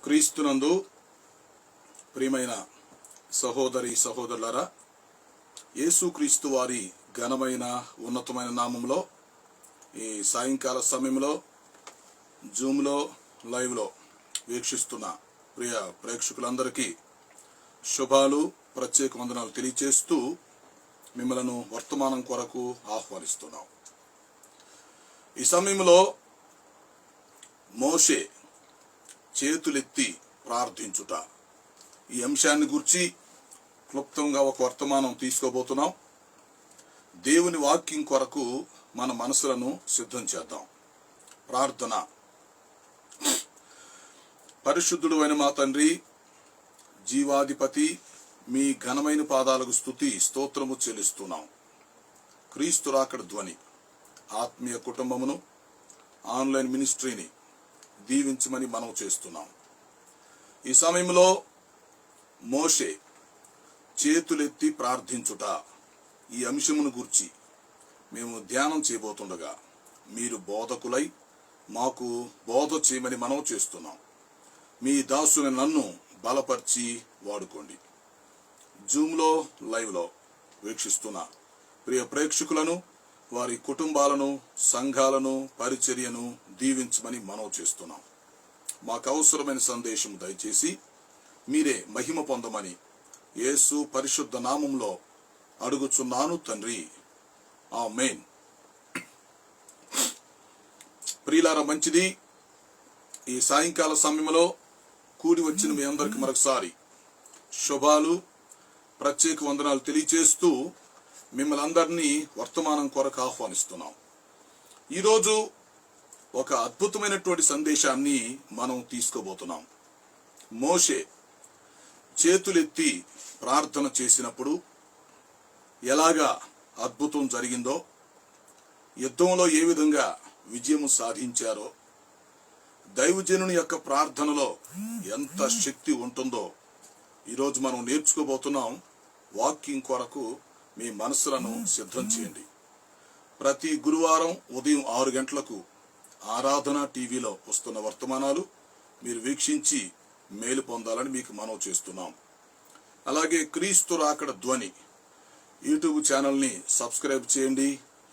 క్రీస్తునందు ప్రియమైన సహోదరి సహోదరులారా, యేసుక్రీస్తు వారి ఘనమైన ఉన్నతమైన నామంలో ఈ సాయంకాల సమయంలో జూమ్లో లైవ్లో వీక్షిస్తున్న ప్రియ ప్రేక్షకులందరికీ శుభాలు, ప్రత్యేక వందనాలు తెలియచేస్తూ మిమ్మలను వర్తమానం కొరకు ఆహ్వానిస్తున్నాం. ఈ సమయంలో మోషే చేతులెత్తి ప్రార్థించుట, ఈ అంశాన్ని గురించి క్లుప్తంగా ఒక వర్తమానం తీసుకోబోతున్నాం. దేవుని వాక్యం కొరకు మన మనసులను సిద్ధం చేద్దాం. ప్రార్థన. పరిశుద్ధుడు అయిన మా తండ్రి, జీవాధిపతి, మీ ఘనమైన పాదాలకు స్తుతి స్తోత్రము చెల్లిస్తున్నాం. క్రీస్తు రాకడ ధ్వని ఆత్మీయ కుటుంబమును, ఆన్లైన్ మినిస్ట్రీని దీవించమని మనవి చేస్తున్నాం. ఈ సమయంలో మోషే చేతులెత్తి ప్రార్థించుట, ఈ అంశమును గూర్చి మేము ధ్యానం చేయబోతుండగా మీరు బోధకులై మాకు బోధ చేయమని మనవి చేస్తున్నాం. మీ దాసుని నన్ను బలపరిచి వాడుకోండి. జూమ్లో లైవ్లో వీక్షిస్తున్న ప్రియ ప్రేక్షకులను, వారి కుటుంబాలను, సంఘాలను, పరిచర్యను దీవించమని మనవి చేస్తున్నాం. మాకు అవసరమైన సందేశం దయచేసి మీరే మహిమ పొందమని యేసు పరిశుద్ధ నామంలో అడుగుచున్నాను తండ్రి, ఆమేన్. ప్రియులారా, మంచిది. ఈ సాయంకాల సమయంలో కూడి వచ్చిన మీ అందరికి మరొకసారి శుభాలు, ప్రత్యేక వందనాలు తెలియచేస్తూ మిమ్మల్ని అందరినీ వర్తమానం కొరకు ఆహ్వానిస్తున్నాం. ఈరోజు ఒక అద్భుతమైనటువంటి సందేశాన్ని మనం తీసుకోబోతున్నాం. మోషే చేతులెత్తి ప్రార్థన చేసినప్పుడు ఎలాగా అద్భుతం జరిగిందో, యుద్ధంలో ఏ విధంగా విజయం సాధించారో, దైవజనుని యొక్క ప్రార్థనలో ఎంత శక్తి ఉంటుందో ఈరోజు మనం నేర్చుకోబోతున్నాం. వాక్యం కొరకు మీ మనసులను సిద్ధం చేయండి. ప్రతి గురువారం ఉదయం 6 గంటలకు ఆరాధన టీవీలో వస్తున్న వర్తమానాలు మీరు వీక్షించి మేలు పొందాలని మీకు మనవి చేస్తున్నాం. అలాగే క్రీస్తు రాకడ ధ్వని యూట్యూబ్ ఛానల్ని సబ్స్క్రైబ్ చేయండి,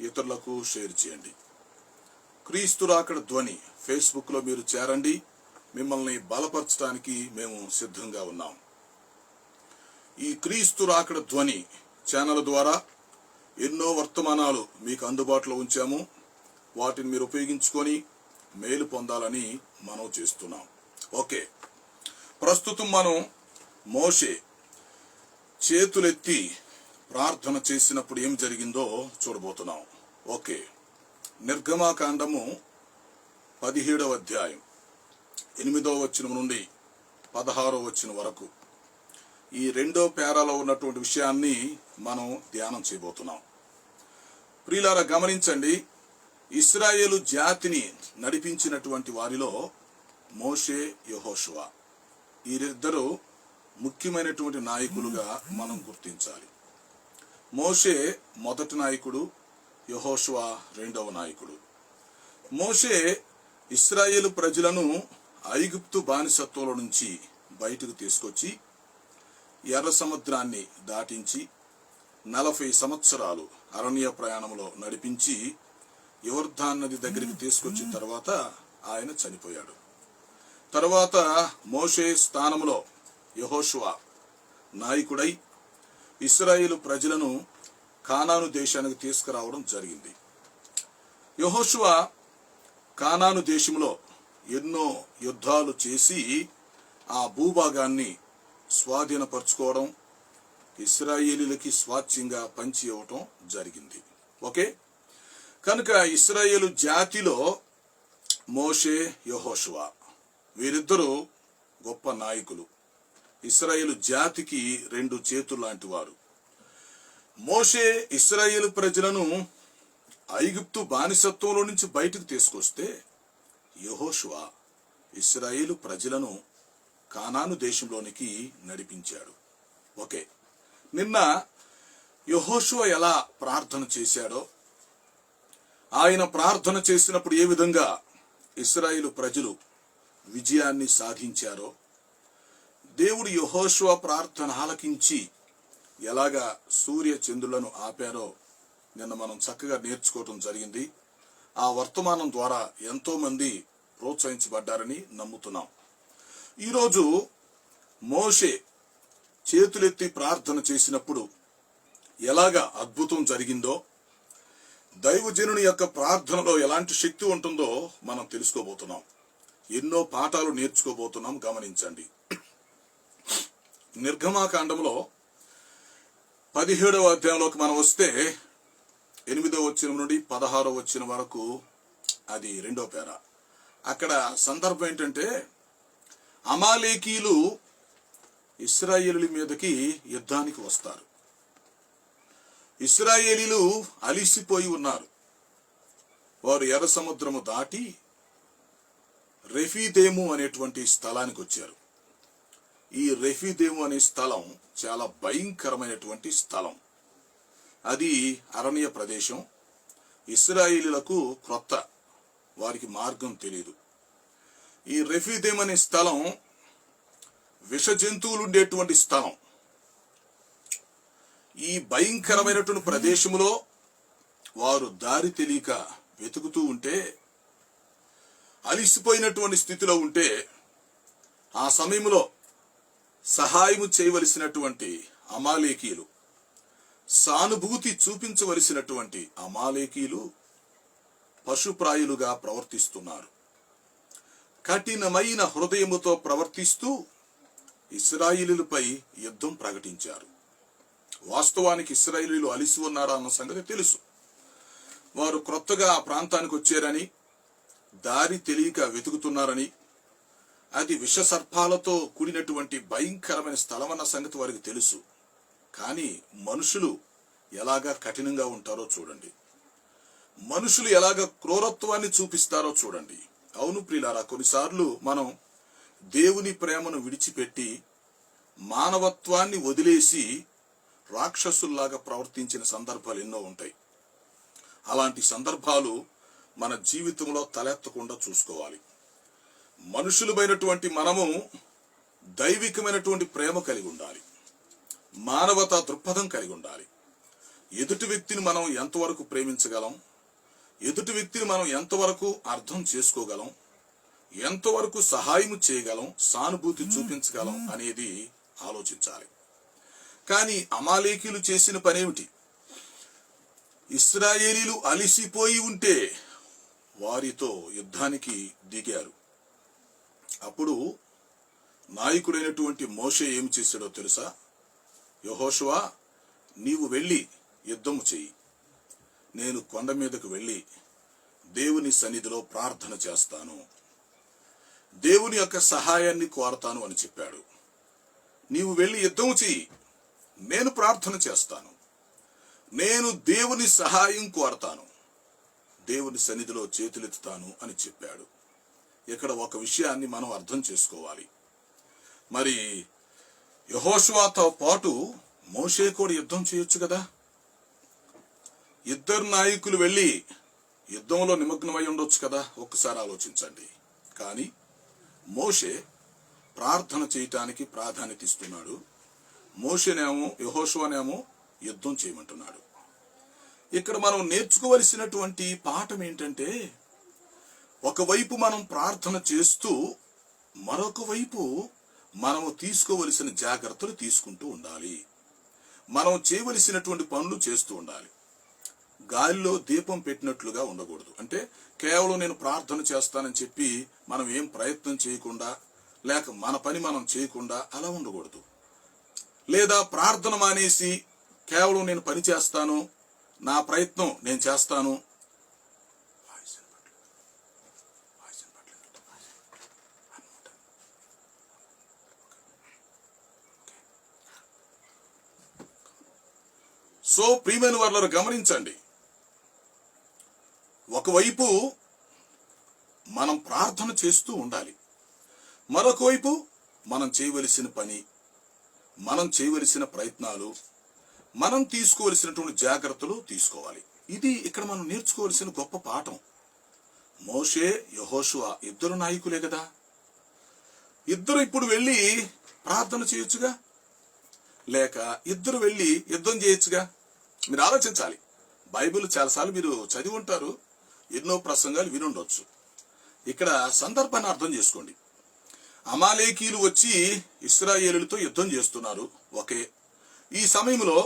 ఇతరులకు షేర్ చేయండి. క్రీస్తు రాకడ ధ్వని ఫేస్బుక్లో మీరు చేరండి. మిమ్మల్ని బలపరచడానికి మేము సిద్ధంగా ఉన్నాం. ఈ క్రీస్తు రాకడ ధ్వని ఛానల్ ద్వారా ఎన్నో వర్తమానాలు మీకు అందుబాటులో ఉంచాము. వాటిని మీరు ఉపయోగించుకొని మేలు పొందాలని మనం చేస్తున్నాం. ఓకే, ప్రస్తుతం మనం మోషే చేతులెత్తి ప్రార్థన చేసినప్పుడు ఏం జరిగిందో చూడబోతున్నాం. ఓకే, నిర్గమాకాండము 17వ అధ్యాయం 8వ వచనం నుండి 16వ వచనం వరకు ఈ 2వ పేరాలో ఉన్నటువంటి విషయాన్ని మనం ధ్యానం చేయబోతున్నాం. ప్రియులారా, గమనించండి. ఇశ్రాయేలు జాతిని నడిపించినటువంటి వారిలో మోషే, యెహోషువ, వీరిద్దరూ ముఖ్యమైనటువంటి నాయకులుగా మనం గుర్తించాలి. మోషే మొదటి నాయకుడు, యెహోషువ రెండవ నాయకుడు. మోషే ఇశ్రాయేలు ప్రజలను ఐగుప్తు బానిసత్వంలో నుంచి బయటకు తీసుకొచ్చి ఎర్ర సముద్రాన్ని దాటించి 40 సంవత్సరాలు అరణ్య ప్రయాణంలో నడిపించి యోర్దాను నది దగ్గరికి తీసుకొచ్చిన తర్వాత ఆయన చనిపోయాడు. తర్వాత మోషే స్థానంలో యెహోషువ నాయకుడై ఇశ్రాయేలు ప్రజలను కానాను దేశానికి తీసుకురావడం జరిగింది. యెహోషువ కానాను దేశంలో ఎన్నో యుద్ధాలు చేసి ఆ భూభాగాన్ని స్వాధీనపరచుకోవడం, ఇశ్రాయేలీలకి స్వాచ్యంగా పంచి ఇవ్వటం జరిగింది. ఓకే, కనుక ఇశ్రాయేలు జాతిలో మోషే, యెహోషువ వీరిద్దరూ గొప్ప నాయకులు. ఇశ్రాయేలు జాతికి 2 చేతులు లాంటి వారు. మోషే ఇశ్రాయేలు ప్రజలను ఐగుప్తు బానిసత్వంలో నుంచి బయటకు తీసుకొస్తే, యెహోషువ ఇశ్రాయేలు ప్రజలను కానాను దేశంలోనికి నడిపించాడు. ఓకే, నిన్న యెహోషువ ఎలా ప్రార్థన చేశాడో, ఆయన ప్రార్థన చేసినప్పుడు ఏ విధంగా ఇశ్రాయేలు ప్రజలు విజయాన్ని సాధించారో, దేవుడు యెహోషువ ప్రార్థన ఆలకించి ఎలాగా సూర్య చంద్రులను ఆపారో నిన్న మనం చక్కగా నేర్చుకోవటం జరిగింది. ఆ వర్తమానం ద్వారా ఎంతో మంది ప్రోత్సహించబడ్డారని నమ్ముతున్నాం. ఈరోజు మోషే చేతులెత్తి ప్రార్థన చేసినప్పుడు ఎలాగా అద్భుతం జరిగిందో, దైవజనుని యొక్క ప్రార్థనలో ఎలాంటి శక్తి ఉంటుందో మనం తెలుసుకోబోతున్నాం. ఎన్నో పాఠాలు నేర్చుకోబోతున్నాం. గమనించండి. నిర్గమాకాండంలో 17వ అధ్యాయంలోకి మనం వస్తే 8వ వచనం నుండి 16వ వచనం వరకు, అది 2వ పేర. అక్కడ సందర్భం ఏంటంటే, అమాలేకీలు ఇశ్రాయేలీల మీదకి యుద్ధానికి వస్తారు. ఇశ్రాయేలీలు అలిసిపోయి ఉన్నారు. వారు ఎర్ర సముద్రము దాటి రెఫీదేము అనేటువంటి స్థలానికి వచ్చారు. ఈ రెఫీదేము అనే స్థలం చాలా భయంకరమైనటువంటి స్థలం. అది అరణ్య ప్రదేశం. ఇశ్రాయేలీలకు క్రొత్త, వారికి మార్గం తెలియదు. ఈ రెఫీదేము అనే స్థలం విష జంతువులు ఉండేటువంటి స్థలం. ఈ భయంకరమైనటువంటి ప్రదేశంలో వారు దారి తెలియక వెతుకుతూ ఉంటే, అలిసిపోయినటువంటి స్థితిలో ఉంటే, ఆ సమయంలో సహాయము చేయవలసినటువంటి అమాలేకీలు, సానుభూతి చూపించవలసినటువంటి అమాలేకీలు పశుప్రాయులుగా ప్రవర్తిస్తున్నారు. కఠినమైన హృదయముతో ప్రవర్తిస్తూ ఇశ్రాయేలీలపై యుద్ధం ప్రకటించారు. వాస్తవానికి ఇశ్రాయేలీలు అలిసి ఉన్నారా అన్న సంగతి తెలుసు. వారు క్రొత్తగా ఆ ప్రాంతానికి వచ్చారని, దారి తెలియక వెతుకుతున్నారని, అది విషసర్పాలతో కూడినటువంటి భయంకరమైన స్థలం అన్న సంగతి వారికి తెలుసు. కానీ మనుషులు ఎలాగా కఠినంగా ఉంటారో చూడండి. మనుషులు ఎలాగ క్రూరత్వాన్ని చూపిస్తారో చూడండి. అవును ప్రియులారా, కొన్నిసార్లు మనం దేవుని ప్రేమను విడిచిపెట్టి మానవత్వాన్ని వదిలేసి రాక్షసుల్లాగా ప్రవర్తించిన సందర్భాలు ఎన్నో ఉంటాయి. అలాంటి సందర్భాలు మన జీవితంలో తలెత్తకుండా చూసుకోవాలి. మనుషులమైనటువంటి మనము దైవికమైనటువంటి ప్రేమ కలిగి ఉండాలి. మానవతా దృక్పథం కలిగి ఉండాలి. ఎదుటి వ్యక్తిని మనం ఎంతవరకు ప్రేమించగలం, ఎదుటి వ్యక్తిని మనం ఎంతవరకు అర్థం చేసుకోగలం, ఎంతవరకు సహాయం చేయగలం, సానుభూతి చూపించగలం అనేది ఆలోచించాలి. కానీ అమాలేకీలు చేసిన పనేమిటి? ఇశ్రాయేలీలు అలిసిపోయి ఉంటే వారితో యుద్ధానికి దిగారు. అప్పుడు నాయకుడైనటువంటి మోషే ఏమి చేశాడో తెలుసా? యెహోషువ, నీవు వెళ్ళి యుద్ధము చెయ్యి. నేను కొండ మీదకు వెళ్ళి దేవుని సన్నిధిలో ప్రార్థన చేస్తాను, దేవుని యొక్క సహాయాన్ని కోరతాను అని చెప్పాడు. నీవు వెళ్ళి యుద్ధము చెయ్యి, నేను ప్రార్థన చేస్తాను, నేను దేవుని సహాయం కోరతాను, దేవుని సన్నిధిలో చేతులెత్తుతాను అని చెప్పాడు. ఇక్కడ ఒక విషయాన్ని మనం అర్థం చేసుకోవాలి. మరి యెహోషువతో పాటు మోషే కూడా యుద్ధం చేయొచ్చు కదా. ఇద్దరు నాయకులు వెళ్ళి యుద్ధంలో నిమగ్నమై ఉండొచ్చు కదా. ఒక్కసారి ఆలోచించండి. కానీ మోషే ప్రార్థన చేయటానికి ప్రాధాన్యత ఇస్తున్నాడు. మోషేనేమో యెహోషువనేమో యుద్ధం చేయమంటున్నాడు. ఇక్కడ మనం నేర్చుకోవలసినటువంటి పాఠం ఏంటంటే, ఒకవైపు మనం ప్రార్థన చేస్తూ మరొక వైపు మనము తీసుకోవలసిన జాగ్రత్తలు తీసుకుంటూ ఉండాలి. మనం చేయవలసినటువంటి పనులు చేస్తూ ఉండాలి. గాలిలో దీపం పెట్టినట్లుగా ఉండకూడదు. అంటే కేవలం నేను ప్రార్థన చేస్తానని చెప్పి మనం ఏం ప్రయత్నం చేయకుండా, లేక మన పని మనం చేయకుండా అలా ఉండకూడదు. లేదా ప్రార్థన మానేసి కేవలం నేను పని చేస్తాను, నా ప్రయత్నం నేను చేస్తాను, సో ప్రియమైన వారు గమనించండి. ఒకవైపు మనం ప్రార్థన చేస్తూ ఉండాలి, మరొక వైపు మనం చేయవలసిన పని, మనం చేయవలసిన ప్రయత్నాలు, మనం తీసుకోవలసినటువంటి జాగ్రత్తలు తీసుకోవాలి. ఇది ఇక్కడ మనం నేర్చుకోవలసిన గొప్ప పాఠం. మోషే యెహోషువ ఇద్దరు నాయకులే కదా. ఇద్దరు ఇప్పుడు వెళ్ళి ప్రార్థన చేయొచ్చుగా, లేక ఇద్దరు వెళ్ళి యుద్ధం చేయొచ్చుగా? మీరు ఆలోచించాలి. బైబిల్ చాలాసార్లు మీరు చదివి ఉంటారు, ఎన్నో ప్రసంగాలు వినుండొచ్చు. ఇక్కడ సందర్భాన్ని అర్థం చేసుకోండి. అమాలేకీలు వచ్చి ఇశ్రాయేలులతో యుద్ధం చేస్తున్నారు. ఒకే ఈ సమయంలో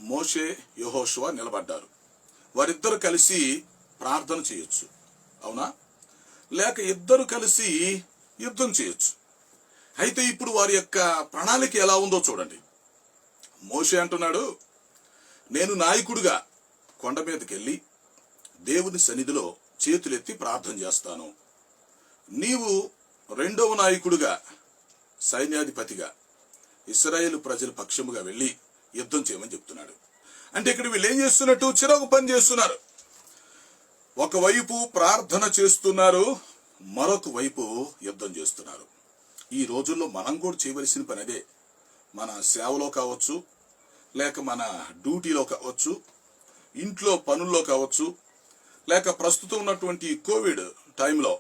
మోషే, యెహోషువ నిలబడ్డారు. వారిద్దరు కలిసి ప్రార్థన చేయొచ్చు, అవునా? లేక ఇద్దరు కలిసి యుద్ధం చేయొచ్చు. అయితే ఇప్పుడు వారి యొక్క ప్రణాళిక ఎలా ఉందో చూడండి. మోషే అంటున్నాడు, నేను నాయకుడిగా కొండ మీదకి వెళ్ళి దేవుని సన్నిధిలో చేతులెత్తి ప్రార్థన చేస్తాను. నీవు రెండవ నాయకుడిగా, సైన్యాధిపతిగా ఇశ్రాయేలు ప్రజల పక్షముగా వెళ్ళి యుద్ధం చేయమని చెప్తున్నాడు. అంటే ఇక్కడ వీళ్ళు ఏం చేస్తున్నట్టు? చిరొక పని చేస్తున్నారు. ఒకవైపు ప్రార్థన చేస్తున్నారు, మరొక వైపు యుద్ధం చేస్తున్నారు. ఈ రోజుల్లో మనం కూడా చేయవలసిన పని అదే. మన సేవలో కావచ్చు, లేక మన డ్యూటీలో కావచ్చు, ఇంట్లో పనుల్లో కావచ్చు, లేక ప్రస్తుతం ఉన్నటువంటి కోవిడ్ టైంలో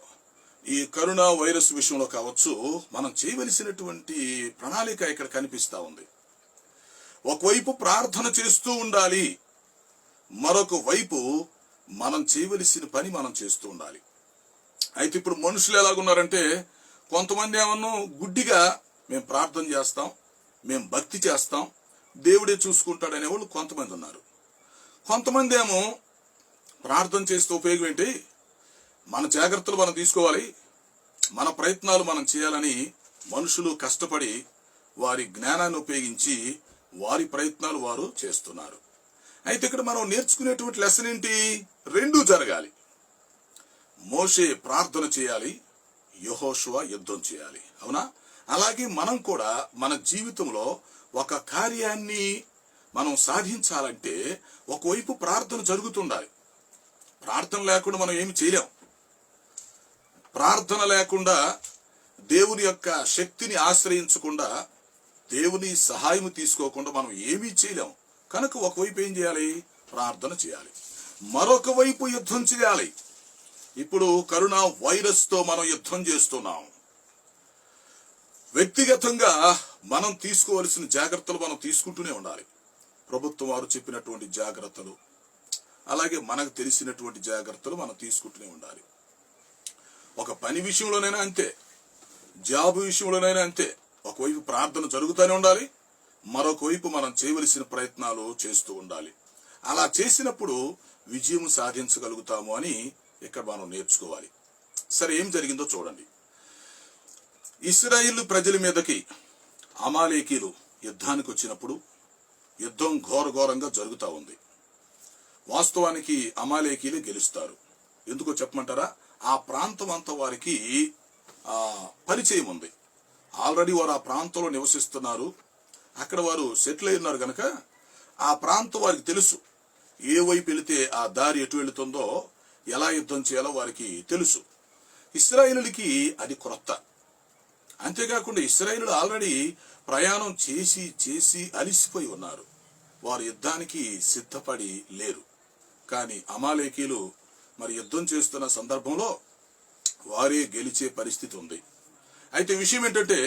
ఈ కరోనా వైరస్ విషయంలో కావచ్చు, మనం చేయవలసినటువంటి ప్రణాళిక ఇక్కడ కనిపిస్తా ఉంది. ఒకవైపు ప్రార్థన చేస్తూ ఉండాలి, మరొక వైపు మనం చేయవలసిన పని మనం చేస్తూ ఉండాలి. అయితే ఇప్పుడు మనుషులు ఎలాగున్నారంటే, కొంతమంది ఏమన్నా గుడ్డిగా మేము ప్రార్థన చేస్తాం, మేము భక్తి చేస్తాం, దేవుడే చూసుకుంటాడనే వాళ్ళు కొంతమంది ఉన్నారు. కొంతమంది ఏమో ప్రార్థన చేస్తే ఉపయోగం ఏంటి, మన జాగ్రత్తలు మనం తీసుకోవాలి, మన ప్రయత్నాలు మనం చేయాలని మనుషులు కష్టపడి వారి జ్ఞానాన్ని ఉపయోగించి వారి ప్రయత్నాలు వారు చేస్తున్నారు. అయితే ఇక్కడ మనం నేర్చుకునేటువంటి లెసన్ ఏంటి? రెండూ జరగాలి. మోషే ప్రార్థన చేయాలి, యెహోషువ యుద్ధం చేయాలి, అవునా? అలాగే మనం కూడా మన జీవితంలో ఒక కార్యాన్ని మనం సాధించాలంటే ఒకవైపు ప్రార్థన జరుగుతుండాలి. ప్రార్థన లేకుండా మనం ఏమి చేయలేం. ప్రార్థన లేకుండా, దేవుని యొక్క శక్తిని ఆశ్రయించకుండా, దేవుని సహాయం తీసుకోకుండా మనం ఏమీ చేయలేం. కనుక ఒకవైపు ఏం చేయాలి? ప్రార్థన చేయాలి, మరొక వైపు యుద్ధం చేయాలి. ఇప్పుడు కరోనా వైరస్ తో మనం యుద్ధం చేస్తున్నాం. వ్యక్తిగతంగా మనం తీసుకోవలసిన జాగ్రత్తలు మనం తీసుకుంటూనే ఉండాలి. ప్రభుత్వం వారు చెప్పినటువంటి జాగ్రత్తలు, అలాగే మనకు తెలిసినటువంటి జాగ్రత్తలు మనం తీసుకుంటూనే ఉండాలి. ఒక పని విషయంలోనైనా అంతే, జాబ్ విషయంలోనైనా అంతే. ఒకవైపు ప్రార్థన జరుగుతూనే ఉండాలి, మరొక వైపు మనం చేయవలసిన ప్రయత్నాలు చేస్తూ ఉండాలి. అలా చేసినప్పుడు విజయం సాధించగలుగుతాము అని ఇక్కడ మనం నేర్చుకోవాలి. సరే, ఏం జరిగిందో చూడండి. ఇశ్రాయేలు ప్రజల మీదకి అమాలేకీలు యుద్ధానికి వచ్చినప్పుడు యుద్ధం ఘోరఘోరంగా జరుగుతూ ఉంది. వాస్తవానికి అమాలేకీలు గెలుస్తారు. ఎందుకో చెప్పమంటారా? ఆ ప్రాంతం అంతా వారికి పరిచయం ఉంది. ఆల్రెడీ వారు ఆ ప్రాంతంలో నివసిస్తున్నారు, అక్కడ వారు సెటిల్ అయి ఉన్నారు కనుక ఆ ప్రాంతం వారికి తెలుసు. ఏ వైపు వెళితే ఆ దారి ఎటు వెళుతుందో, ఎలా యుద్ధం చేయాలో వారికి తెలుసు. ఇశ్రాయేలులకి అది క్రొత్త. అంతేకాకుండా ఇశ్రాయేలులు ఆల్రెడీ ప్రయాణం చేసి చేసి అలిసిపోయి ఉన్నారు. వారు యుద్ధానికి సిద్ధపడి లేరు. కానీ అమాలేకీలు మరి యుద్ధం చేస్తున్న సందర్భంలో వారే గెలిచే పరిస్థితి ఉంది. అయితే విషయం ఏంటంటే,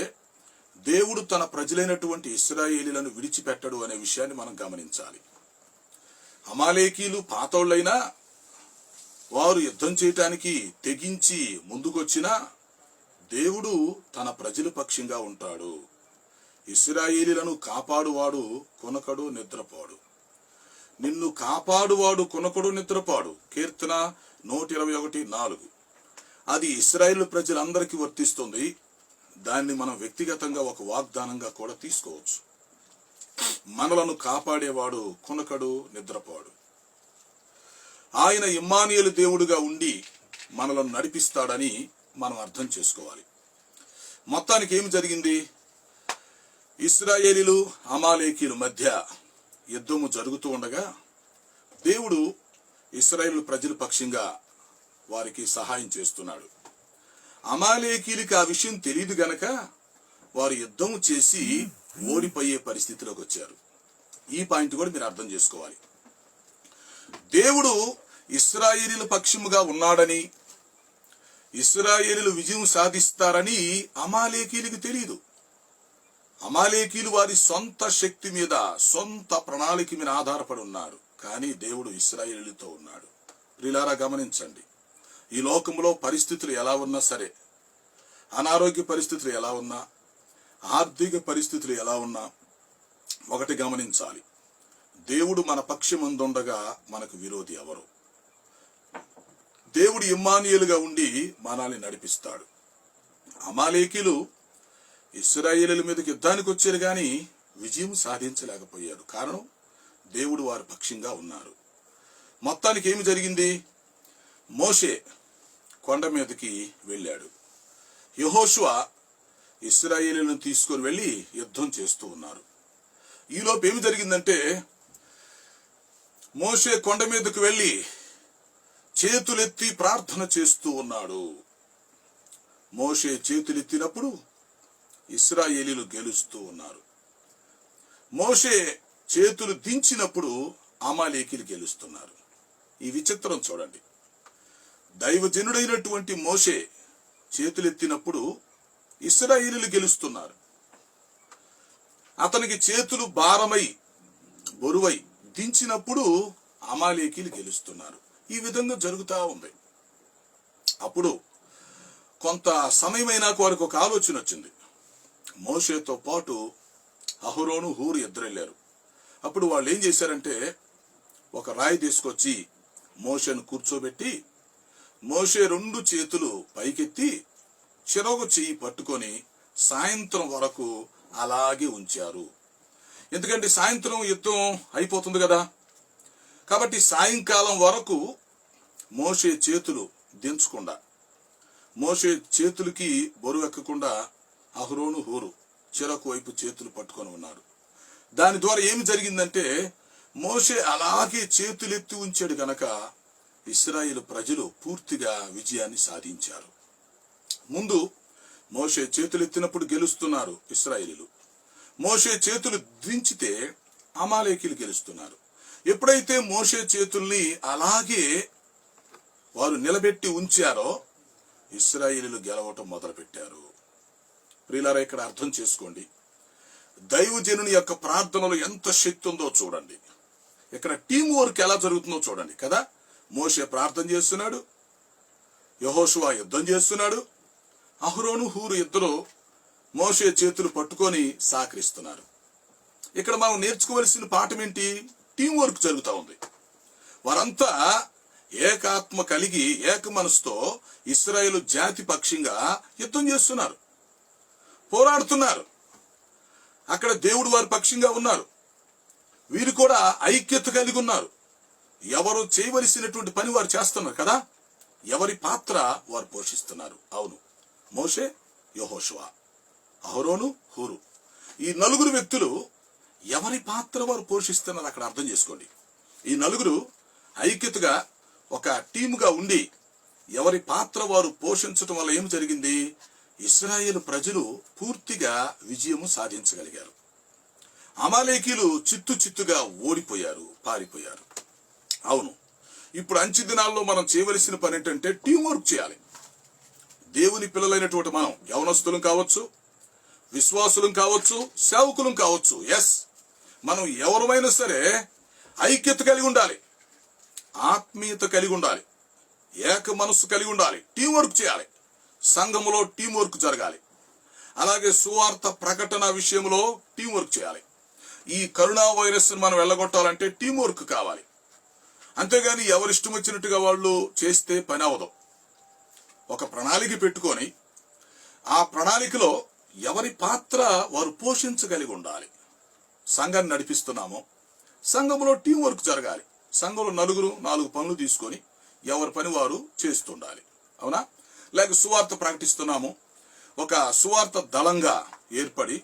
దేవుడు తన ప్రజలైనటువంటి ఇశ్రాయేలీలను విడిచిపెట్టడు అనే విషయాన్ని మనం గమనించాలి. అమాలేకీలు పాతోళ్ళైనా వారు యుద్ధం చేయటానికి తెగించి ముందుకొచ్చినా దేవుడు తన ప్రజల పక్షంగా ఉంటాడు. ఇశ్రాయేలీలను కాపాడువాడు కొనకడు నిద్రపోడు. నిన్ను కాపాడువాడు కొనకడు నిద్రపోడు. కీర్తన 121:4. అది ఇశ్రాయేలు ప్రజలందరికీ వర్తిస్తుంది. దాన్ని మనం వ్యక్తిగతంగా ఒక వాగ్దానంగా కూడా తీసుకోవచ్చు. మనలను కాపాడేవాడు కొనకడు నిద్రపోడు. ఆయన ఇమ్మానుయేలు దేవుడుగా ఉండి మనలను నడిపిస్తాడని మనం అర్థం చేసుకోవాలి. మొత్తానికి ఏమి జరిగింది? ఇశ్రాయేలీలు అమాలేకీల మధ్య యుద్ధము జరుగుతూ ఉండగా దేవుడు ఇశ్రాయేలు ప్రజల పక్షంగా వారికి సహాయం చేస్తున్నాడు. అమాలేకీలకి ఆ విషయం తెలియదు గనక వారు యుద్ధం చేసి ఓడిపోయే పరిస్థితిలోకి వచ్చారు. ఈ పాయింట్ కూడా మీరు అర్థం చేసుకోవాలి. దేవుడు ఇశ్రాయేలీల పక్షముగా ఉన్నాడని, ఇశ్రాయేలీయులు విజయం సాధిస్తారని అమాలేకీయులకు తెలియదు. అమాలేకీయులు వారి సొంత శక్తి మీద, సొంత ప్రణాళిక మీద ఆధారపడి ఉన్నారు. కానీ దేవుడు ఇశ్రాయేలీయులతో ఉన్నాడు. ప్రియులారా, గమనించండి. ఈ లోకంలో పరిస్థితులు ఎలా ఉన్నా సరే, అనారోగ్య పరిస్థితులు ఎలా ఉన్నా, ఆర్థిక పరిస్థితులు ఎలా ఉన్నా, ఒకటి గమనించాలి. దేవుడు మన పక్షమందుండగా మనకు విరోధి ఎవరు? దేవుడు ఇమ్మానుయేలుగా ఉండి మనల్ని నడిపిస్తాడు. అమాలేకీయులు ఇశ్రాయేలీయుల మీదకి యుద్ధానికి వచ్చారు కానీ విజయం సాధించలేకపోయారు. కారణం, దేవుడు వారి పక్షంగా ఉన్నారు. మొత్తానికి ఏమి జరిగింది? మోషే కొండ మీదకి వెళ్ళాడు. యెహోషువ ఇశ్రాయేలీయులను తీసుకొని వెళ్ళి యుద్ధం చేస్తూ ఉన్నారు. ఈలోపు ఏమి జరిగిందంటే, మోషే కొండ మీదకు వెళ్ళి చేతులెత్తి ప్రార్థన చేస్తూ ఉన్నాడు. మోషే చేతులెత్తినప్పుడు ఇశ్రాయేలీయులు గెలుస్తూ ఉన్నారు. మోషే చేతులు దించినప్పుడు అమాలేకీయులు గెలుస్తున్నారు. ఈ విచిత్రం చూడండి. దైవజనుడైనటువంటి మోషే చేతులెత్తినప్పుడు ఇశ్రాయేలీయులు గెలుస్తున్నారు. అతనికి చేతులు భారమై బరువై దించినప్పుడు అమాలేకీయులు గెలుస్తున్నారు. ఈ విధంగా జరుగుతూ ఉంది. అప్పుడు కొంత సమయమైనాక వారికి ఒక ఆలోచన వచ్చింది. మోషేతో పాటు అహరోను, హూరు ఇద్దరు వెళ్ళారు. అప్పుడు వాళ్ళు ఏం చేశారంటే, ఒక రాయి తీసుకొచ్చి మోషేను కూర్చోబెట్టి, మోషే 2 చేతులు పైకెత్తి చెరొక చెయ్యి పట్టుకొని సాయంత్రం వరకు అలాగే ఉంచారు. ఎందుకంటే సాయంత్రం యుద్ధం అయిపోతుంది కదా. కాబట్టి సాయంకాలం వరకు మోషే చేతులు దించకుండా, మోషే చేతులకి బరువు ఎక్కకుండా అహరోను, హూరు చెరొక వైపు చేతులు పట్టుకొని ఉన్నారు. దాని ద్వారా ఏమి జరిగిందంటే, మోషే అలాగే చేతులెత్తి ఉంచాడు గనక ఇశ్రాయేలు ప్రజలు పూర్తిగా విజయాన్ని సాధించారు. ముందు మోషే చేతులెత్తినప్పుడు గెలుస్తున్నారు ఇశ్రాయేలీయులు. మోషే చేతులు దించితే అమాలేకీయులు గెలుస్తున్నారు. ఎప్పుడైతే మోషే చేతుల్ని అలాగే వారు నిలబెట్టి ఉంచారో ఇశ్రాయేలీయులు గెలవటం మొదలుపెట్టారు. ప్రియులారా, ఇక్కడ అర్థం చేసుకోండి. దైవజనుని యొక్క ప్రార్థనలో ఎంత శక్తి ఉందో చూడండి. ఇక్కడ టీం వర్క్ ఎలా జరుగుతుందో చూడండి కదా. మోషే ప్రార్థన చేస్తున్నాడు, యెహోషువ యుద్ధం చేస్తున్నాడు, అహరోను, హూరు ఇద్దరు మోషే చేతులు పట్టుకొని సహకరిస్తున్నారు. ఇక్కడ మనం నేర్చుకోవలసిన పాఠం ఏంటి? టీం వర్క్ జరుగుతూ ఉంది. వారంతా ఏకాత్మ కలిగి ఏక మనసుతో ఇశ్రాయేలు జాతి పక్షంగా యుద్ధం చేస్తున్నారు, పోరాడుతున్నారు. అక్కడ దేవుడు వారి పక్షంగా ఉన్నారు. వీరు కూడా ఐక్యత కలిగి ఉన్నారు. ఎవరు చేయవలసినటువంటి పని వారు చేస్తున్నారు కదా. ఎవరి పాత్ర వారు పోషిస్తున్నారు. అవును, మోషే, యెహోషువ, అహరోను, హూరు, ఈ 4 వ్యక్తులు ఎవరి పాత్ర వారు పోషిస్తున్నారు అక్కడ అర్థం చేసుకోండి. ఈ 4 ఐక్యతగా ఒక టీముగా ఉండి ఎవరి పాత్ర వారు పోషించటం వల్ల ఏం జరిగింది? ఇశ్రాయేలు ప్రజలు పూర్తిగా విజయము సాధించగలిగారు. అమాలేకీయులు చిత్తుగా ఓడిపోయారు, పారిపోయారు. అవును, ఇప్పుడు అంచె దినాల్లో మనం చేయవలసిన పని ఏంటంటే టీం వర్క్ చేయాలి. దేవుని పిల్లలైనటువంటి మనం యవనస్తులం కావచ్చు, విశ్వాసులం కావచ్చు, సేవకులం కావచ్చు. ఎస్, మనం ఎవరమైనా సరే ఐక్యత కలిగి ఉండాలి, ఆత్మీయత కలిగి ఉండాలి, ఏక మనస్సు కలిగి ఉండాలి, టీం వర్క్ చేయాలి. సంఘములో టీం వర్క్ జరగాలి. అలాగే సువార్త ప్రకటన విషయంలో టీం వర్క్ చేయాలి. ఈ కరోనా వైరస్ మనం వెళ్ళగొట్టాలంటే టీం వర్క్ కావాలి. అంతేగాని ఎవరిష్టం వచ్చినట్టుగా వాళ్ళు చేస్తే పని అవదు. ఒక ప్రణాళిక పెట్టుకొని ఆ ప్రణాళికలో ఎవరి పాత్ర వారు పోషించగలిగి ఉండాలి. సంఘాన్ని నడిపిస్తున్నాము, సంఘంలో టీం వర్క్ జరగాలి. సంఘంలో 4 పనులు తీసుకొని ఎవరి పని వారు చేస్తుండాలి. అవునా? లేక సువార్త ప్రకటిస్తున్నాము, ఒక సువార్త దళంగా ఏర్పడి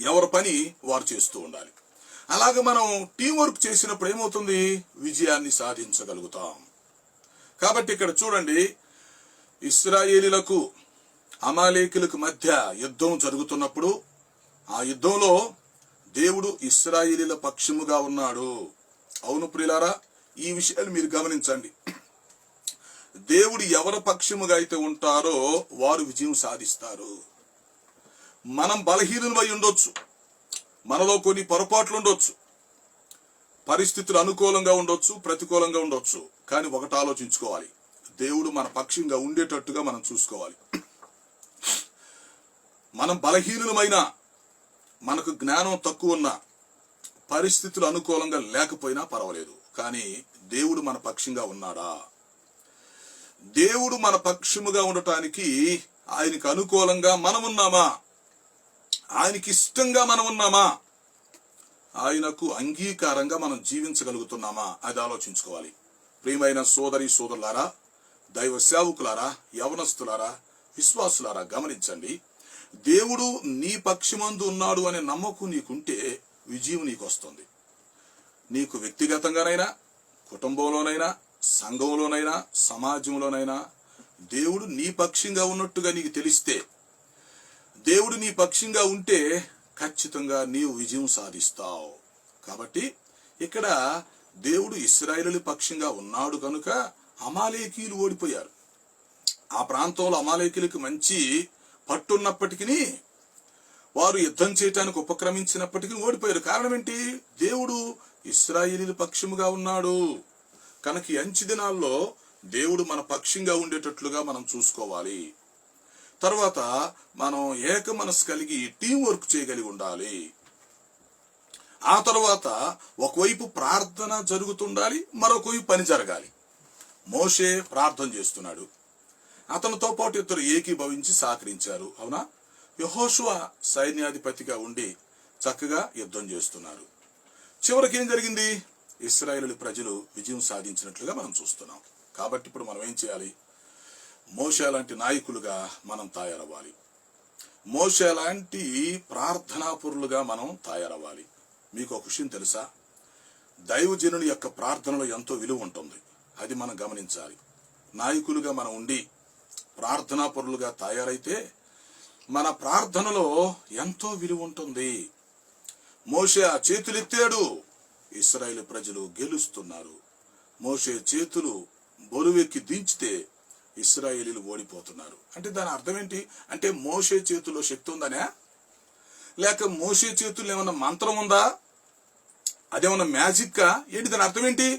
ఎవరి పని వారు చేస్తూ ఉండాలి. అలాగే మనం టీం వర్క్ చేసినప్పుడు ఏమవుతుంది? విజయాన్ని సాధించగలుగుతాం. కాబట్టి ఇక్కడ చూడండి, ఇశ్రాయేలీలకు అమాలేకీయులకు మధ్య యుద్ధం జరుగుతున్నప్పుడు ఆ యుద్ధంలో దేవుడు ఇశ్రాయేలీల పక్షముగా ఉన్నాడు. అవును ప్రియులారా, ఈ విషయాలు మీరు గమనించండి. దేవుడు ఎవరి పక్షముగా అయితే ఉంటారో వారు విజయం సాధిస్తారు. మనం బలహీనులమై ఉండొచ్చు, మనలో కొన్ని పొరపాట్లు ఉండొచ్చు, పరిస్థితులు అనుకూలంగా ఉండొచ్చు, ప్రతికూలంగా ఉండొచ్చు. కానీ ఒకటి ఆలోచించుకోవాలి, దేవుడు మన పక్షంగా ఉండేటట్టుగా మనం చూసుకోవాలి. మనం బలహీనులమైన, మనకు జ్ఞానం తక్కువ ఉన్న, పరిస్థితులు అనుకూలంగా లేకపోయినా పర్వాలేదు, కానీ దేవుడు మన పక్షంగా ఉన్నాడా? దేవుడు మన పక్షముగా ఉండటానికి ఆయనకు అనుకూలంగా మనం ఉన్నామా? ఆయనకి ఇష్టంగా మనం ఉన్నామా? ఆయనకు అంగీకారంగా మనం జీవించగలుగుతున్నామా? అది ఆలోచించుకోవాలి. ప్రియమైన సోదరి సోదరులారా, దైవ సేవకులారా, యవనస్తులారా, విశ్వాసులారా, గమనించండి. దేవుడు నీ పక్షమందు ఉన్నాడు అనే నమ్మకం నీకుంటే విజయం నీకు వస్తుంది. నీకు వ్యక్తిగతంగానైనా, కుటుంబంలోనైనా, సంఘంలోనైనా, సమాజంలోనైనా దేవుడు నీ పక్షంగా ఉన్నట్టుగా నీకు తెలిస్తే, దేవుడు నీ పక్షంగా ఉంటే ఖచ్చితంగా నీవు విజయం సాధిస్తావు. కాబట్టి ఇక్కడ దేవుడు ఇశ్రాయేలు పక్షంగా ఉన్నాడు కనుక అమాలేకీయులు ఓడిపోయారు. ఆ ప్రాంతంలో అమాలేకీయులకు మంచి పట్టున్నప్పటికీ, వారు యుద్ధం చేయటానికి ఉపక్రమించినప్పటికీ ఓడిపోయారు. కారణం ఏంటి? దేవుడు ఇశ్రాయేలీల పక్షముగా ఉన్నాడు కనుక ఈ అంచె దినాల్లో దేవుడు మన పక్షంగా ఉండేటట్లుగా మనం చూసుకోవాలి. తర్వాత మనం ఏక మనసు కలిగి టీం వర్క్ చేయగలిగి ఉండాలి. ఆ తర్వాత ఒకవైపు ప్రార్థన జరుగుతుండాలి, మరొకవైపు పని జరగాలి. మోషే ప్రార్థన చేస్తున్నాడు, అతనితో పాటు ఇద్దరు ఏకీభవించి సహకరించారు. అవునా? యెహోషువ సైన్యాధిపతిగా ఉండి చక్కగా యుద్ధం చేస్తున్నారు. చివరికి ఏం జరిగింది? ఇశ్రాయేలు ప్రజలు విజయం సాధించినట్లుగా మనం చూస్తున్నాం. కాబట్టి ఇప్పుడు మనం ఏం చేయాలి? మోషే లాంటి నాయకులుగా మనం తయారవ్వాలి. మోషే లాంటి ప్రార్థనాపరులుగా మనం తయారవ్వాలి. మీకు ఒక విషయం తెలుసా? దైవజనుని యొక్క ప్రార్థనలో ఎంతో విలువ ఉంటుంది. అది మనం గమనించాలి. నాయకులుగా మనం ఉండి ప్రార్థనాపరులుగా తయారైతే మన ప్రార్థనలో ఎంతో విలువ ఉంటుంది. మోషే ఆ చేతులెత్తాడు, ఇశ్రాయేలు ప్రజలు గెలుస్తున్నారు. మోషే చేతులు బరువెక్కి దించితే ఇశ్రాయేలీలు ఓడిపోతున్నారు. అంటే దాని అర్థం ఏంటి? అంటే మోషే చేతుల్లో శక్తి ఉందనే, లేక మోషే చేతుల్లో ఏమన్నా మంత్రం ఉందా? అదేమన్నా మ్యాజిక్కా ఏంటి? దాని అర్థం ఏంటి?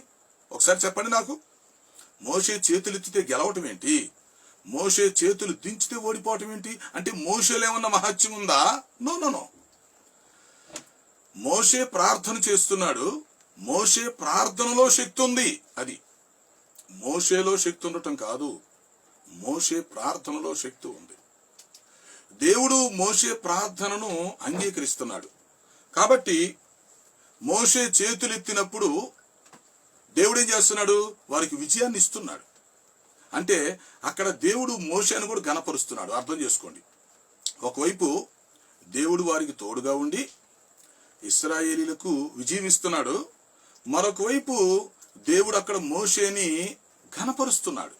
ఒకసారి చెప్పండి నాకు. మోషే చేతులు ఎత్తితే గెలవటం ఏంటి? మోషే చేతులు దించితే ఓడిపోవటం ఏంటి? అంటే మోషేలో ఏమన్నా మహత్యం ఉందా? No no no. మోషే ప్రార్థన చేస్తున్నాడు, మోషే ప్రార్థనలో శక్తి ఉంది. అది మోషేలో శక్తి ఉండటం కాదు, మోషే ప్రార్థనలో శక్తి ఉంది. దేవుడు మోషే ప్రార్థనను అంగీకరిస్తున్నాడు. కాబట్టి మోషే చేతులెత్తినప్పుడు దేవుడు ఏం చేస్తున్నాడు? వారికి విజయాన్ని ఇస్తున్నాడు. అంటే అక్కడ దేవుడు మోషేను కూడా ఘనపరుస్తున్నాడు. అర్థం చేసుకోండి. ఒకవైపు దేవుడు వారికి తోడుగా ఉండి ఇశ్రాయేలీలకు విజయం ఇస్తున్నాడు, మరొక వైపు దేవుడు అక్కడ మోషేని ఘనపరుస్తున్నాడు.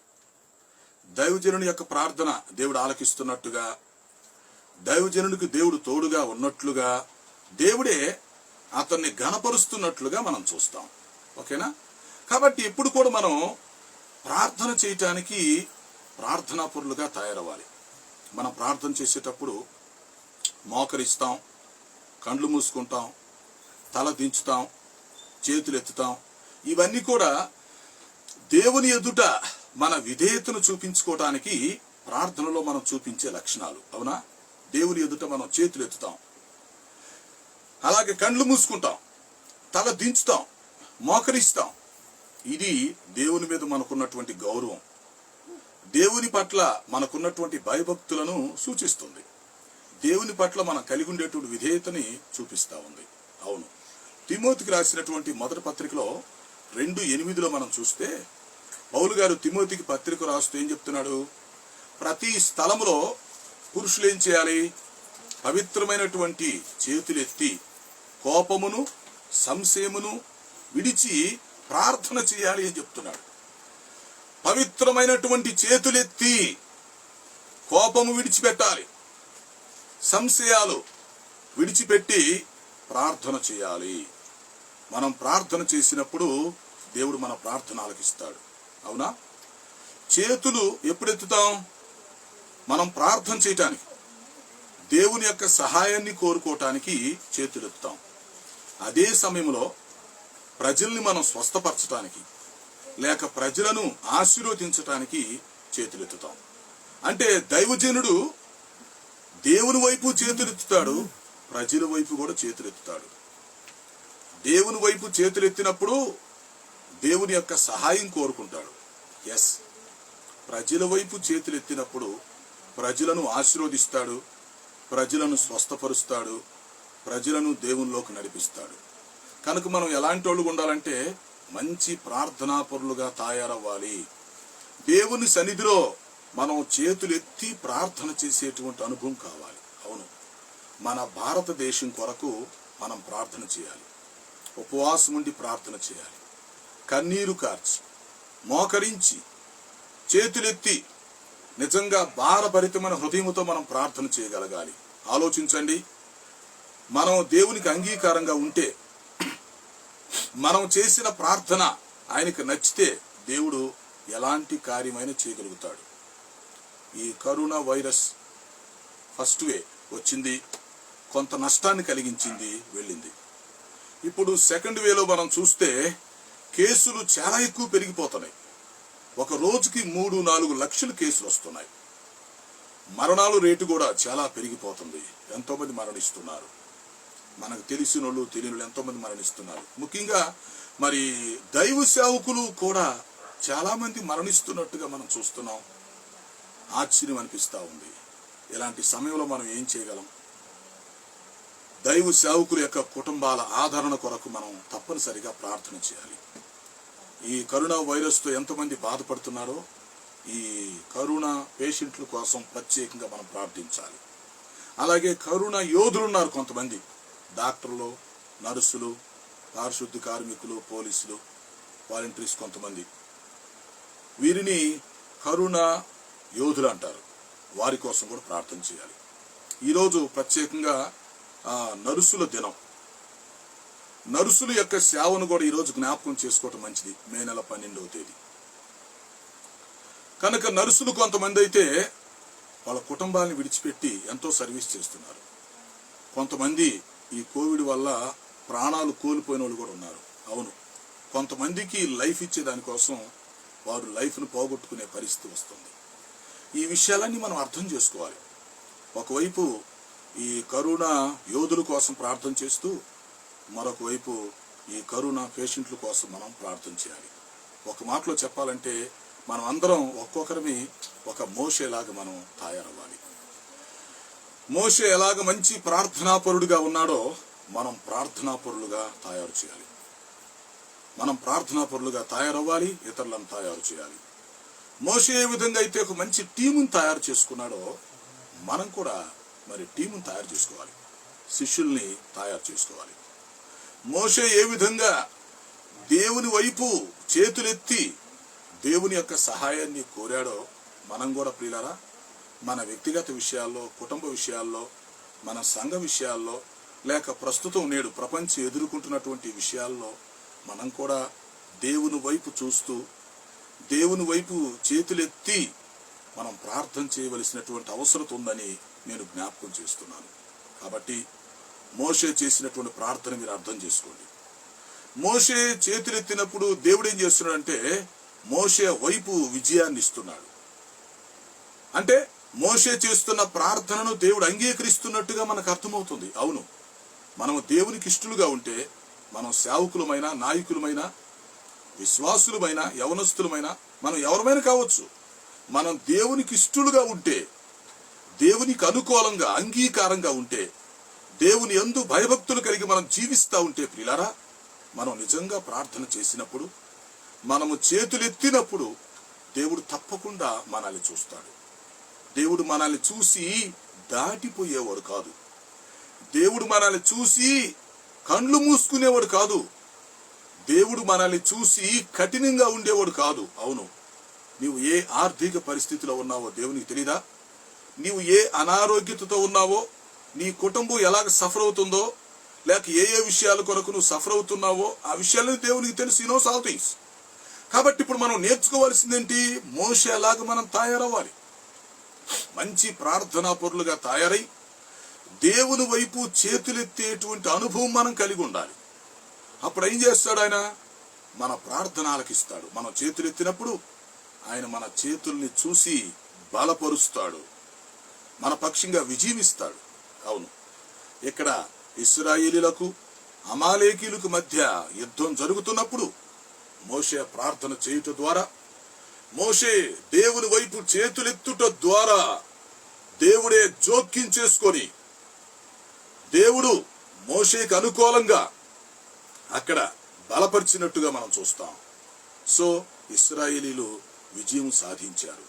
దైవజనుని యొక్క ప్రార్థన దేవుడు ఆలకిస్తున్నట్టుగా, దైవజనునికి దేవుడు తోడుగా ఉన్నట్లుగా, దేవుడే అతన్ని ఘనపరుస్తున్నట్లుగా మనం చూస్తాం. ఓకేనా? కాబట్టి ఎప్పుడు కూడా మనం ప్రార్థన చేయటానికి ప్రార్థనాపరులుగా తయారవ్వాలి. మనం ప్రార్థన చేసేటప్పుడు మోకరిస్తాం, కండ్లు మూసుకుంటాం, తల దించుతాం, చేతులు ఎత్తుతాం. ఇవన్నీ కూడా దేవుని ఎదుట మన విధేయతను చూపించుకోవటానికి ప్రార్థనలో మనం చూపించే లక్షణాలు. అవునా? దేవుని ఎదుట మనం చేతులు ఎత్తుతాం, అలాగే కండ్లు మూసుకుంటాం, తల దించుతాం, మోకరిస్తాం. ఇది దేవుని మీద మనకున్నటువంటి గౌరవం, దేవుని పట్ల మనకున్నటువంటి భయభక్తులను సూచిస్తుంది. దేవుని పట్ల మనం కలిగి ఉండేటువంటి విధేయతని చూపిస్తా ఉంది. అవును, తిమోతికి రాసినటువంటి మొదటి పత్రికలో 2:8 మనం చూస్తే పౌలు గారు తిమోతికి పత్రిక రాస్తూ ఏం చెప్తున్నాడు? ప్రతి స్థలములో పురుషులు ఏం చేయాలి? పవిత్రమైనటువంటి చేతులెత్తి కోపమును సంశయమును విడిచి ప్రార్థన చేయాలి అని చెప్తున్నాడు. పవిత్రమైనటువంటి చేతులెత్తి కోపము విడిచిపెట్టాలి, సంశయాలు విడిచిపెట్టి ప్రార్థన చేయాలి. మనం ప్రార్థన చేసినప్పుడు దేవుడు మన ప్రార్థన ఆలకిస్తాడు. అవునా? చేతులు ఎప్పుడు ఎత్తుతాం? మనం ప్రార్థన చేయటానికి, దేవుని యొక్క సహాయాన్ని కోరుకోవటానికి చేతులు ఎత్తుతాం. అదే సమయంలో ప్రజల్ని మనం స్వస్థపరచటానికి లేక ప్రజలను ఆశీర్వదించటానికి చేతులు ఎత్తుతాం. అంటే దైవజనుడు దేవుని వైపు చేతులెత్తుతాడు, ప్రజల వైపు కూడా చేతులెత్తుతాడు. దేవుని వైపు చేతులెత్తినప్పుడు దేవుని యొక్క సహాయం కోరుకుంటాడు. ఎస్, ప్రజల వైపు చేతులెత్తినప్పుడు ప్రజలను ఆశీర్వదిస్తాడు, ప్రజలను స్వస్థపరుస్తాడు, ప్రజలను దేవునిలోకి నడిపిస్తాడు. కనుక మనం ఎలాంటి వాళ్ళు ఉండాలంటే మంచి ప్రార్థనాపరులుగా తయారవ్వాలి. దేవుని సన్నిధిలో మనం చేతులెత్తి ప్రార్థన చేసేటువంటి అనుభవం కావాలి. అవును, మన భారతదేశం కొరకు మనం ప్రార్థన చేయాలి, ఉపవాసం ఉండి ప్రార్థన చేయాలి, కన్నీరు కార్చి మోకరించి చేతులెత్తి నిజంగా భారభరితమైన హృదయంతో మనం ప్రార్థన చేయగలగాలి. ఆలోచించండి, మనం దేవునికి అంగీకారంగా ఉంటే, మనం చేసిన ప్రార్థన ఆయనకు నచ్చితే దేవుడు ఎలాంటి కార్యమైనా చేయగలుగుతాడు. ఈ కరోనా వైరస్ ఫస్ట్ వే వచ్చింది, కొంత నష్టాన్ని కలిగించింది, వెళ్ళింది. ఇప్పుడు సెకండ్ వేలో మనం చూస్తే కేసులు చాలా ఎక్కువ పెరిగిపోతున్నాయి. ఒక రోజుకి 3-4 లక్షల కేసులు వస్తున్నాయి. మరణాలు రేటు కూడా చాలా పెరిగిపోతుంది. ఎంతో మంది మరణిస్తున్నారు. మనకు తెలిసిన వాళ్ళు తెలియని ఎంతో మంది మరణిస్తున్నారు. ముఖ్యంగా మరి దైవ సేవకులు కూడా చాలా మంది మరణిస్తున్నట్టుగా మనం చూస్తున్నాం. ఆశ్చర్యం అనిపిస్తా ఉంది. ఇలాంటి సమయంలో మనం ఏం చేయగలం? దైవ సేవకుల యొక్క కుటుంబాల ఆదరణ కొరకు మనం తప్పనిసరిగా ప్రార్థన చేయాలి. ఈ కరోనా వైరస్తో ఎంతమంది బాధపడుతున్నారో ఈ కరోనా పేషెంట్ల కోసం ప్రత్యేకంగా మనం ప్రార్థించాలి. అలాగే కరోనా యోధులు ఉన్నారు, కొంతమంది డాక్టర్లు, నర్సులు, పారిశుద్ధ్య కార్మికులు, పోలీసులు, వాలంటీర్స్, కొంతమంది వీరిని కరోనా యోధులు అంటారు. వారి కోసం కూడా ప్రార్థన చేయాలి. ఈరోజు ప్రత్యేకంగా నర్సుల దినం. నర్సుల యొక్క సేవను కూడా ఈరోజు జ్ఞాపకం చేసుకోవటం మంచిది. మే నెల 12వ తేదీ. కనుక నర్సులు కొంతమంది అయితే వాళ్ళ కుటుంబాన్ని విడిచిపెట్టి ఎంతో సర్వీస్ చేస్తున్నారు. కొంతమంది ఈ కోవిడ్ వల్ల ప్రాణాలు కోల్పోయిన వాళ్ళు కూడా ఉన్నారు. అవును, కొంతమందికి లైఫ్ ఇచ్చే దానికోసం వారు లైఫ్ను పోగొట్టుకునే పరిస్థితి వస్తుంది. ఈ విషయాలన్నీ మనం అర్థం చేసుకోవాలి. ఒకవైపు ఈ కరోనా యోధుల కోసం ప్రార్థన చేస్తూ మరొక వైపు ఈ కరోనా పేషెంట్ల కోసం మనం ప్రార్థన చేయాలి. ఒక మాటలో చెప్పాలంటే మనం అందరం ఒక్కొక్కరిని ఒక మోషేలాగా మనం తయారవ్వాలి. మోషే ఎలాగ మంచి ప్రార్థనాపరుడుగా ఉన్నాడో మనం ప్రార్థనాపరులుగా తయారు చేయాలి. మనం ప్రార్థనాపరులుగా తయారవ్వాలి, ఇతరులను తయారు చేయాలి. మోషే ఏ విధంగా అయితే ఒక మంచి టీమును తయారు చేసుకున్నాడో మనం కూడా మరి టీమును తయారు చేసుకోవాలి, శిష్యుల్ని తయారు చేసుకోవాలి. మోషే ఏ విధంగా దేవుని వైపు చేతులెత్తి దేవుని యొక్క సహాయాన్ని కోరాడో మనం కూడా ప్రియులారా మన వ్యక్తిగత విషయాల్లో, కుటుంబ విషయాల్లో, మన సంఘ విషయాల్లో, లేక ప్రస్తుతం నేడు ప్రపంచం ఎదుర్కొంటున్నటువంటి విషయాల్లో మనం కూడా దేవుని వైపు చూస్తూ దేవుని వైపు చేతులెత్తి మనం ప్రార్థన చేయవలసినటువంటి అవసరం ఉందని నేను జ్ఞాపకం చేస్తున్నాను. కాబట్టి మోషే చేసినటువంటి ప్రార్థన మీరు అర్థం చేసుకోండి. మోషే చేతులెత్తినప్పుడు దేవుడు ఏం చేస్తున్నాడంటే మోషే వైపు విజయాన్ని ఇస్తున్నాడు. అంటే మోషే చేస్తున్న ప్రార్థనను దేవుడు అంగీకరిస్తున్నట్టుగా మనకు అర్థమవుతుంది. అవును, మనం దేవునికి ఇష్టలుగా ఉంటే మనం సేవకులమైన, నాయకులమైన, విశ్వాసులమైన, యవనస్తులమైన, మనం ఎవరమైనా కావచ్చు, మనం దేవునికి ఇష్టలుగా ఉంటే, దేవునికి అనుకూలంగా అంగీకారంగా ఉంటే, దేవుని యందు భయభక్తులు కలిగి మనం జీవిస్తూ ఉంటే ప్రియులారా మనం నిజంగా ప్రార్థన చేసినప్పుడు, మనము చేతులెత్తినప్పుడు దేవుడు తప్పకుండా మనల్ని చూస్తాడు. దేవుడు మనల్ని చూసి దాటిపోయేవాడు కాదు. దేవుడు మనల్ని చూసి కండ్లు మూసుకునేవాడు కాదు. దేవుడు మనల్ని చూసి కఠినంగా ఉండేవాడు కాదు. అవును, నీవు ఏ ఆర్థిక పరిస్థితిలో ఉన్నావో దేవునికి తెలీదా? నీవు ఏ అనారోగ్యతతో ఉన్నావో, నీ కుటుంబం ఎలాగ సఫర్ అవుతుందో, లేక ఏ విషయాల కొరకు నువ్వు సఫర్ అవుతున్నావో ఆ విషయాలను దేవునికి తెలుసు. Nose all things. కాబట్టి ఇప్పుడు మనం నేర్చుకోవాల్సిందేంటి? మోషేలాగా మనం తయారవ్వాలి. మంచి ప్రార్థనా పరులుగా తయారై దేవుని వైపు చేతులెత్తేటువంటి అనుభవం మనం కలిగి ఉండాలి. అప్పుడు ఏం చేస్తాడు ఆయన? మన ప్రార్థన ఆలకిస్తాడు. మనం చేతులెత్తినప్పుడు ఆయన మన చేతుల్ని చూసి బలపరుస్తాడు, మన పక్షంగా విజయం ఇస్తాడు. అవును, ఇక్కడ ఇశ్రాయేలీలకు అమాలేకీలకు మధ్య యుద్ధం జరుగుతున్నప్పుడు మోషే ప్రార్థన చేయుట ద్వారా, మోషే దేవుని వైపు చేతులెత్తుట ద్వారా దేవుడే జోక్యం చేసుకొని దేవుడు మోషేకి అనుకూలంగా అక్కడ బలపరిచినట్టుగా మనం చూస్తాం. సో ఇశ్రాయేలీలు విజయం సాధించారు,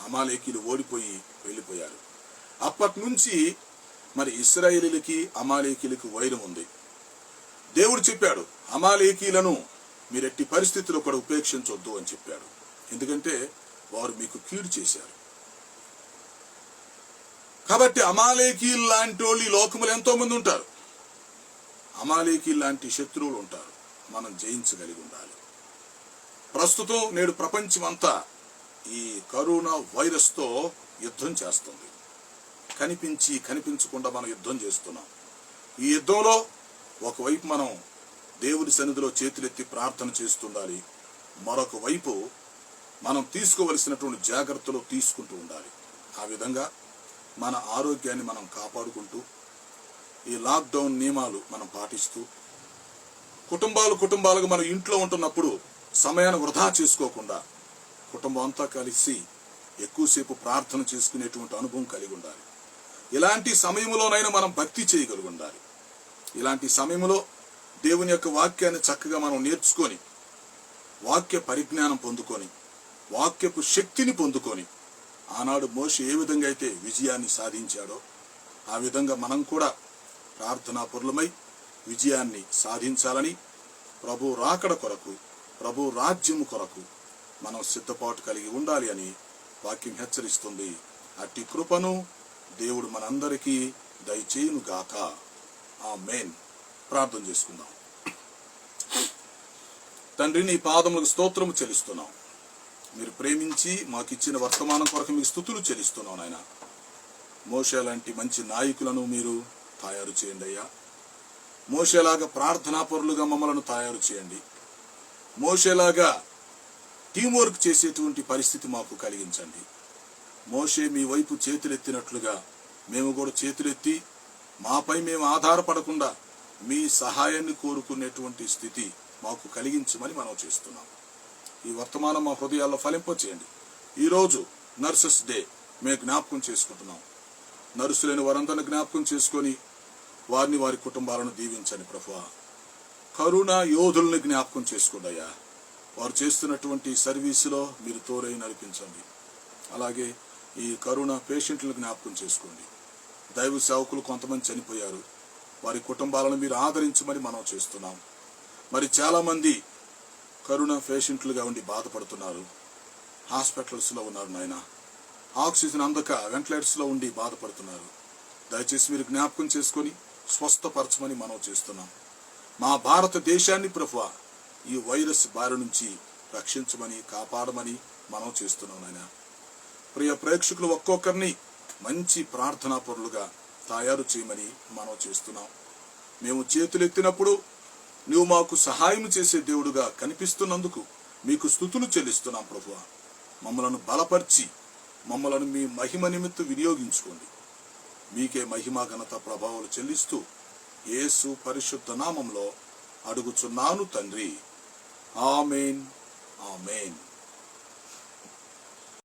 అమాలేకీలు ఓడిపోయి వెళ్ళిపోయారు. అప్పటి నుంచి మరి ఇశ్రాయేలీలకి అమాలేకీలకు వైరం ఉంది. దేవుడు చెప్పాడు, అమాలేకీలను మీరెట్టి పరిస్థితుల్లో కూడా ఉపేక్షించొద్దు అని చెప్పాడు. ఎందుకంటే వారు మీకు కీడు చేశారు. కాబట్టి అమాలేకీలు లాంటి వాళ్ళు ఈ లోకములు ఎంతో మంది ఉంటారు. అమాలేకీలు లాంటి శత్రువులు ఉంటారు. మనం జయించగలిగి ఉండాలి. ప్రస్తుతం నేడు ప్రపంచం అంతా ఈ కరోనా వైరస్ తో యుద్ధం చేస్తుంది. కనిపించకుండా మనం యుద్ధం చేస్తున్నాం. ఈ యుద్ధంలో ఒకవైపు మనం దేవుని సన్నిధిలో చేతులెత్తి ప్రార్థన చేస్తుండాలి, మరొక వైపు మనం తీసుకోవలసినటువంటి జాగ్రత్తలు తీసుకుంటూ ఉండాలి. ఆ విధంగా మన ఆరోగ్యాన్ని మనం కాపాడుకుంటూ ఈ లాక్డౌన్ నియమాలు మనం పాటిస్తూ కుటుంబాలుగా మనం ఇంట్లో ఉంటున్నప్పుడు సమయాన్ని వృధా చేసుకోకుండా కుటుంబం అంతా కలిసి ఎక్కువసేపు ప్రార్థన చేసుకునేటువంటి అనుభవం కలిగి ఉండాలి. ఇలాంటి సమయంలోనైనా మనం భక్తి చేయగలిగి ఉండాలి. ఇలాంటి సమయంలో దేవుని యొక్క వాక్యాన్ని చక్కగా మనం నేర్చుకొని, వాక్య పరిజ్ఞానం పొందుకొని, వాక్యపు శక్తిని పొందుకొని, ఆనాడు మోషే ఏ విధంగా అయితే విజయాన్ని సాధించాడో ఆ విధంగా మనం కూడా ప్రార్థనా పరులమై విజయాన్ని సాధించాలని, ప్రభు రాకడ కొరకు, ప్రభు రాజ్యము కొరకు మనం సిద్ధపాటు కలిగి ఉండాలి అని వాక్యం హెచ్చరిస్తుంది. అట్టి కృపను దేవుడు మనందరికీ దయచేయును గాక. ఆమేన్. ప్రార్థన చేసుకుందాం. తండ్రి, నీ పాదములకు స్తోత్రము చెల్లిస్తున్నాం. మీరు ప్రేమించి మాకిచ్చిన వర్తమానం కొరకు మీకు స్తుతులు చెల్లిస్తున్నాం నాయన. మోషే లాంటి మంచి నాయకులను మీరు తయారు చేయండి అయ్యా. మోషేలాగా ప్రార్థనాపరులుగా మమ్మలను తయారు చేయండి. మోషేలాగా టీం వర్క్ చేసేటువంటి పరిస్థితి మాకు కలిగించండి. మోషే మీ వైపు చేతులెత్తినట్లుగా మేము కూడా చేతులెత్తి మాపై మేము ఆధారపడకుండా మీ సహాయాన్ని కోరుకునేటువంటి స్థితి మాకు కలిగించమని మనం చేస్తున్నాం. ఈ వర్తమానం మా హృదయాల్లో ఫలింపచేయండి. ఈరోజు నర్సెస్ డే మేము జ్ఞాపకం చేసుకుంటున్నాం. నర్సులైన వారందరిని జ్ఞాపకం చేసుకొని వారిని, వారి కుటుంబాలను దీవించండి ప్రభువా. కరుణా యోధుల్ని జ్ఞాపకం చేసుకోండి అయ్యా. వారు చేస్తున్నటువంటి సర్వీసులో మీరు తోడై నడిపించండి. అలాగే ఈ కరోనా పేషెంట్లను జ్ఞాపకం చేసుకోండి. దైవ సేవకులు కొంతమంది చనిపోయారు, వారి కుటుంబాలను మీరు ఆదరించమని మనం చేస్తున్నాం. మరి చాలా మంది కరోనా పేషెంట్లుగా ఉండి బాధపడుతున్నారు, హాస్పిటల్స్లో ఉన్నారు నాయన. ఆక్సిజన్ అందక వెంటిలేటర్స్లో ఉండి బాధపడుతున్నారు. దయచేసి మీరు జ్ఞాపకం చేసుకొని స్వస్థపరచమని మనం చేస్తున్నాం. మా భారతదేశాన్ని ప్రభువా ఈ వైరస్ బారి నుంచి రక్షించమని, కాపాడమని మనం చేస్తున్నాం నాయన. ప్రియ ప్రేక్షకులు ఒక్కొక్కరిని మంచి ప్రార్థనా పరులుగా తయారు చేయమని మనం చేస్తున్నాం. మేము చేతులెత్తినప్పుడు నువ్వు మాకు సహాయం చేసే దేవుడుగా కనిపిస్తున్నందుకు మీకు స్తుతులు చెల్లిస్తున్నాం ప్రభువా. మమ్మలను బలపరిచి మమ్మలను మీ మహిమ నిమిత్తం వినియోగించుకోండి. మీకే మహిమ, ఘనత, ప్రభావాలు చెల్లిస్తూ యేసు పరిశుద్ధ నామంలో అడుగుచున్నాను తండ్రి. ఆమేన్. ఆమేన్.